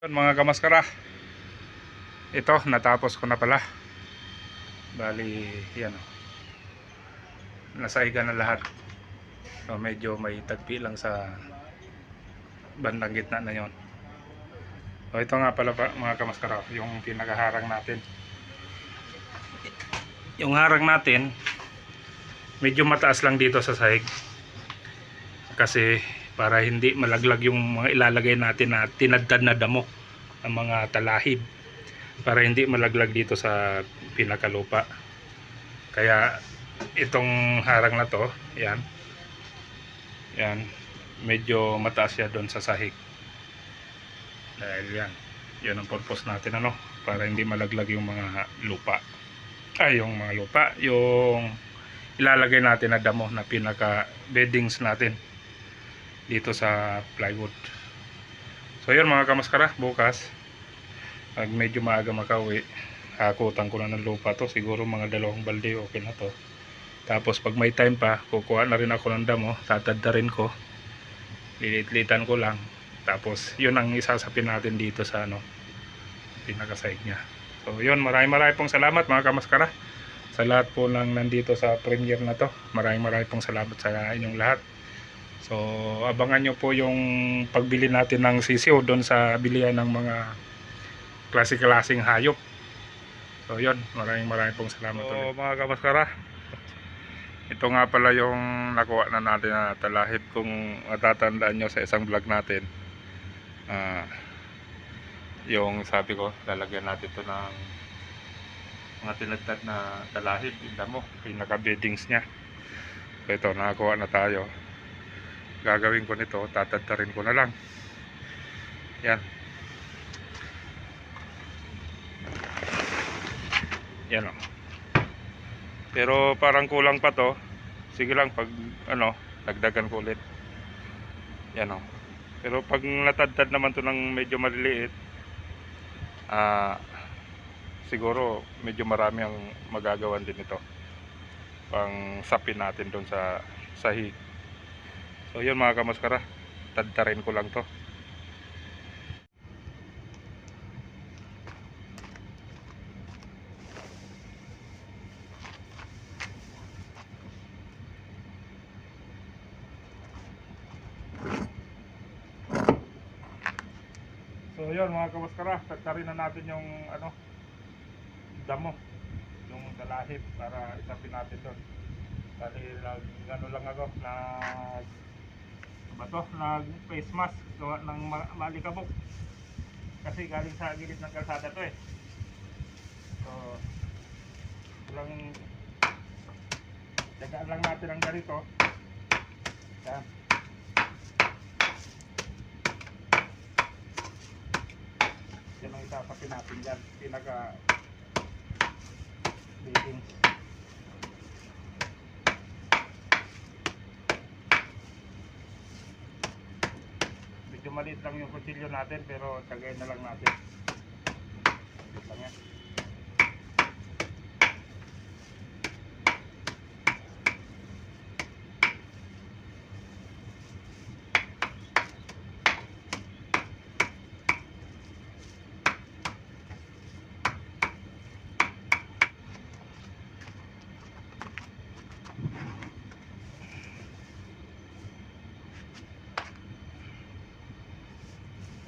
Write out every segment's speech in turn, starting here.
Mga kamaskara, ito natapos ko na pala. Bali yan, nasaiga na lahat. So medyo may tagpi lang sa bandang gitna na yon. So ito nga pala mga kamaskara, yung pinakaharang natin. Yung harang natin medyo mataas lang dito sa sahig, kasi para hindi malaglag yung mga ilalagay natin na tinadtad na damo ng mga talahib, para hindi malaglag dito sa pinakalupa. Kaya itong harang na to, yan, medyo mataas siya doon sa sahig. Dahil yun ang purpose natin, para hindi malaglag yung mga lupa. Yung ilalagay natin na damo na pinaka beddings natin dito sa plywood. So yun mga kamaskara, bukas pag medyo maaga makauwi, hakutan ko na ng lupa to. Siguro mga 2 balde okay na to. Tapos pag may time pa, kukuha na rin ako ng damo, tataddarin ko, lilit-litan ko lang. Tapos yun ang isasapin natin dito sa pinakasaig niya. So yun, maraming pong salamat mga kamaskara sa lahat po ng nandito sa premiere na to. Maraming pong salamat sa inyong lahat. So abangan nyo po yung pagbili natin ng sisiw doon sa bilihan ng mga klase-klaseng hayop. So yun, maraming pong salamat. So mga kamaskara, ito nga pala yung nakuha na natin na talahib. Kung matatandaan nyo sa isang vlog natin, yung sabi ko, lalagyan natin ito ng mga tinagtad na talahib, yung damo, pinaka beddings nya. So ito, nakakuha na tayo. Gagawin ko nito, tatadtarin ko na lang. Yan o. Pero parang kulang pa to. Sige lang, pag dagdagan ko ulit. Yan o. Pero pag natadtad naman to ng medyo maliliit, siguro medyo marami ang magagawan din ito, pang sapin natin doon sa sahig. So yun mga kamaskara, tadtarin ko lang to. So yun mga kamaskara, tadtarin na natin yung damo, yung talahib, para isapin natin doon. Dahil lang ako nag face mask gawa ng malikabok, kasi galing sa gilid ng kalsada to eh. So dagaan lang natin ang ganito. Yan, yan ang isasapin natin dyan, pinaka beddings. Medyo maliit lang yung kutsilyo natin, pero tagayin na lang natin. Maliit lang yan.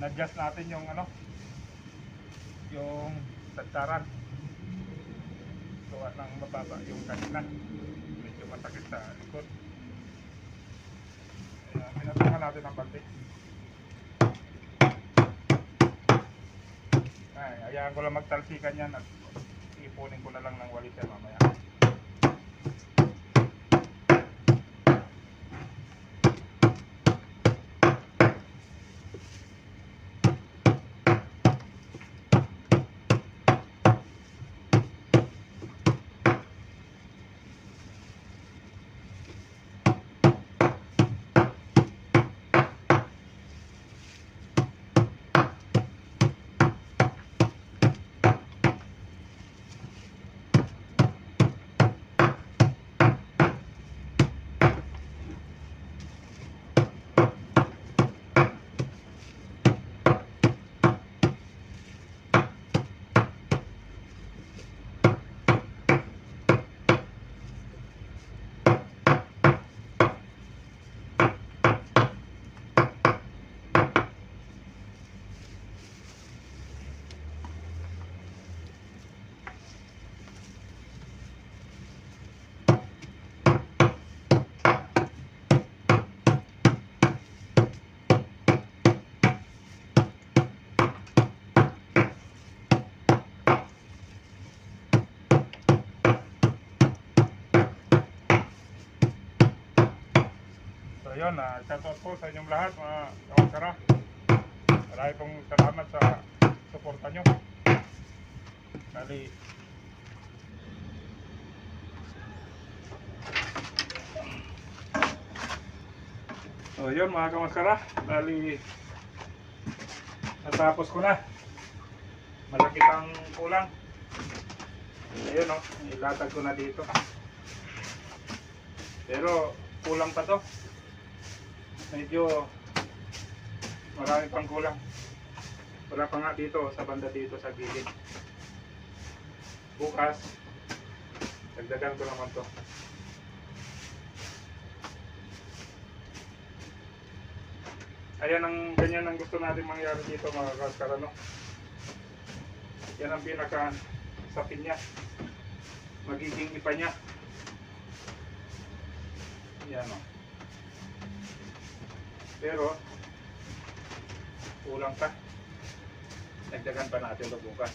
Na-adjust natin yung yung tagtaran. Gawa ng mababa yung kanina, medyo masakit sa likod. Pinatungan natin ang bante. Hayaan ko lang magtalsikan yan at ipunin ko na lang ng walis yan mamaya. yun, shoutout po sa inyong lahat mga kamaskara. Marami pong salamat sa suporta nyo. Bali, so yun mga kamaskara, bali natapos ko na. Malaki pang kulang. Ayun o, ilatag ko na dito. Pero kulang pa to. Medyo marami pang kulang. Wala pa nga dito sa banda dito sa gilid. Bukas dagdagan ko naman to. Ayan ang ganyan ang gusto natin mangyari dito mga kamaskara, no? Yan ang pinaka sapin niya. Magiging ipa niya. Yan o. Pero kulang pa. Dagdagan pa natin ito bukas.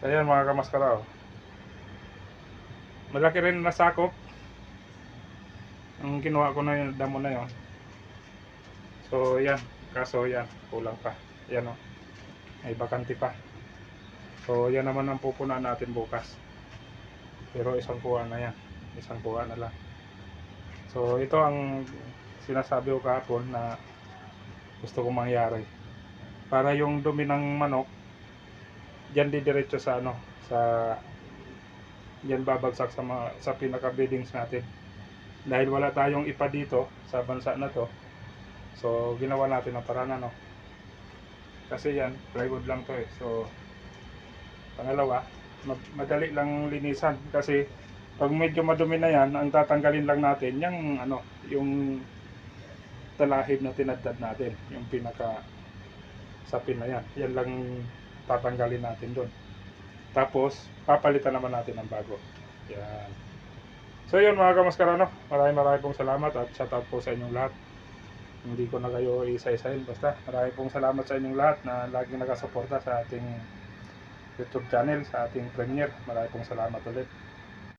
Ayan mga kamaskara, oh. Malaki rin nasakop ang kinuha ko na yung damo na yun. So yan, kaso yan kulang pa. Yan o, may bakante pa. So yan naman ang pupunan natin bukas. Pero isang kuha na yan, isang kuha na lang. So ito ang sinasabi ko kahapon na gusto kong mangyari. Para yung dumi ng manok diyan didiretso sa ano, sa diyan babagsak sa pinaka beddings natin. Dahil wala tayong ipa dito sa bansa na to. So ginawa natin ang paraan, no. Kasi yan plywood lang to eh. So pangalawa, madali lang linisan kasi pag medyo madumi na yan, ang tatanggalin lang natin yung ano, yung talahib na tinadtad natin, yung pinaka sapin na yan. Yan lang tatanggalin natin doon. Tapos papalitan naman natin ng bago. Yan. So yun mga kamaskara, no? Maraming pong salamat at shoutout po sa inyong lahat. Hindi ko na kayo isa-isahin, basta maraming pong salamat sa inyong lahat na laging nakasuporta sa ating YouTube channel, sa ating premiere. Maraming pong salamat ulit.